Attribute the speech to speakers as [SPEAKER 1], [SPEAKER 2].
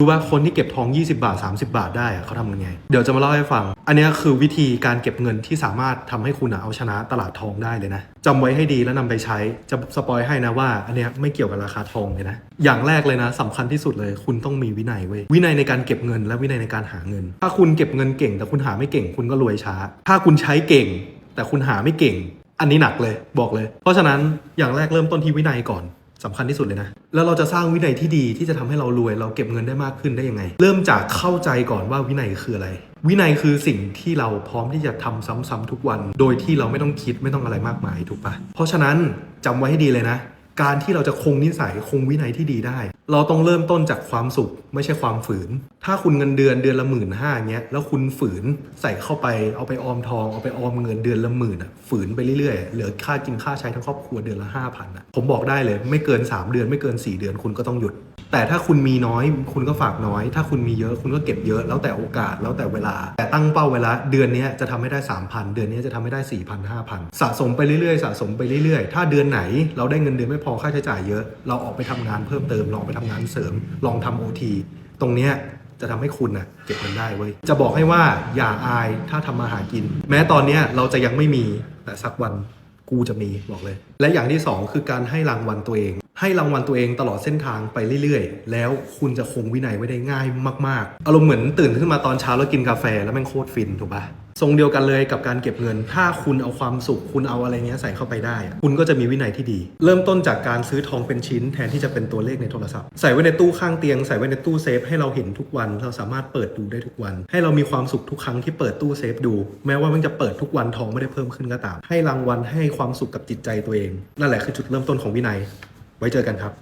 [SPEAKER 1] รู้ว่าคนที่เก็บทอง20 บาท30 บาทได้เขาทำยังไงเดี๋ยวจะมาเล่าให้ฟังอันนี้คือวิธีการเก็บเงินที่สามารถทำให้คุณเอาชนะตลาดทองได้เลยนะจำไว้ให้ดีแล้วนำไปใช้จะสปอยให้นะว่าอันนี้ไม่เกี่ยวกับราคาทองเลยนะอย่างแรกเลยนะสำคัญที่สุดเลยคุณต้องมีวินัยเว้ยวินัยในการเก็บเงินและวินัยในการหาเงินถ้าคุณเก็บเงินเก่งแต่คุณหาไม่เก่งคุณก็รวยช้าถ้าคุณใช้เก่งแต่คุณหาไม่เก่งอันนี้หนักเลยบอกเลยเพราะฉะนั้นอย่างแรกเริ่มต้นที่วินัยก่อนสำคัญที่สุดเลยนะแล้วเราจะสร้างวินัยที่ดีที่จะทำให้เรารวยเราเก็บเงินได้มากขึ้นได้ยังไงเริ่มจากเข้าใจก่อนว่าวินัยคืออะไรวินัยคือสิ่งที่เราพร้อมที่จะทำซ้ำๆทุกวันโดยที่เราไม่ต้องคิดไม่ต้องอะไรมากมายถูกปะเพราะฉะนั้นจำไว้ให้ดีเลยนะการที่เราจะคงนิสัยคงวินัยที่ดีได้เราต้องเริ่มต้นจากความสุขไม่ใช่ความฝืนถ้าคุณเงินเดือนละ15,000เงี้ยแล้วคุณฝืนใส่เข้าไปเอาไปออมทองเอาไปออมเงินเดือนละ10,000ฝืนไปเรื่อยๆเหลือค่ากินค่าใช้ทั้งครอบครัวเดือนละ 5,000ผมบอกได้เลยไม่เกิน3 เดือนไม่เกิน4 เดือนคุณก็ต้องหยุดแต่ถ้าคุณมีน้อยคุณก็ฝากน้อยถ้าคุณมีเยอะคุณก็เก็บเยอะแล้วแต่โอกาสแล้วแต่เวลาแต่ตั้งเป้าไว้ละเดือนนี้จะทำให้ได้ 3,000 เดือนนี้จะทำให้ได้ 4,000 5,000 สะสมไปเรื่อยๆสะสมไปเรื่อยๆถ้าเดือนไหนเราได้เงินเดือนไม่พอค่าใช้จ่ายเยอะเราออกไปทำงานเพิ่มเติมลองไปทำงานเสริมลองทำ OT ตรงเนี้ยจะทำให้คุณเก็บเงินได้เว้ยจะบอกให้ว่าอย่าอายถ้าทำมาหากินแม้ตอนนี้เราจะยังไม่มีแต่สักวันกูจะมีบอกเลยและอย่างที่2คือการให้รางวัลตัวเองให้รางวัลตัวเองตลอดเส้นทางไปเรื่อยๆแล้วคุณจะคงวินัยไว้ได้ง่ายมากๆอารมณ์เหมือนตื่นขึ้นมาตอนเช้าแล้วกินกาแฟแล้วแม่งโคตรฟินถูกปะทรงเดียวกันเลยกับการเก็บเงินถ้าคุณเอาความสุขคุณเอาอะไรเงี้ยใส่เข้าไปได้คุณก็จะมีวินัยที่ดีเริ่มต้นจากการซื้อทองเป็นชิ้นแทนที่จะเป็นตัวเลขในโทรศัพท์ใส่ไว้ในตู้ข้างเตียงใส่ไว้ในตู้เซฟให้เราเห็นทุกวันเราสามารถเปิดดูได้ทุกวันให้เรามีความสุขทุกครั้งที่เปิดตู้เซฟดูแม้ว่ามันจะเปิดทุกวันทองไม่ได้เพิ่มขึ้นก็ตามให้รางวัลให้ความสุขกับจิตใจตัวเองนั่นแหละคือจุดเริ่มต้นของวินัยไว้เจอกันครับ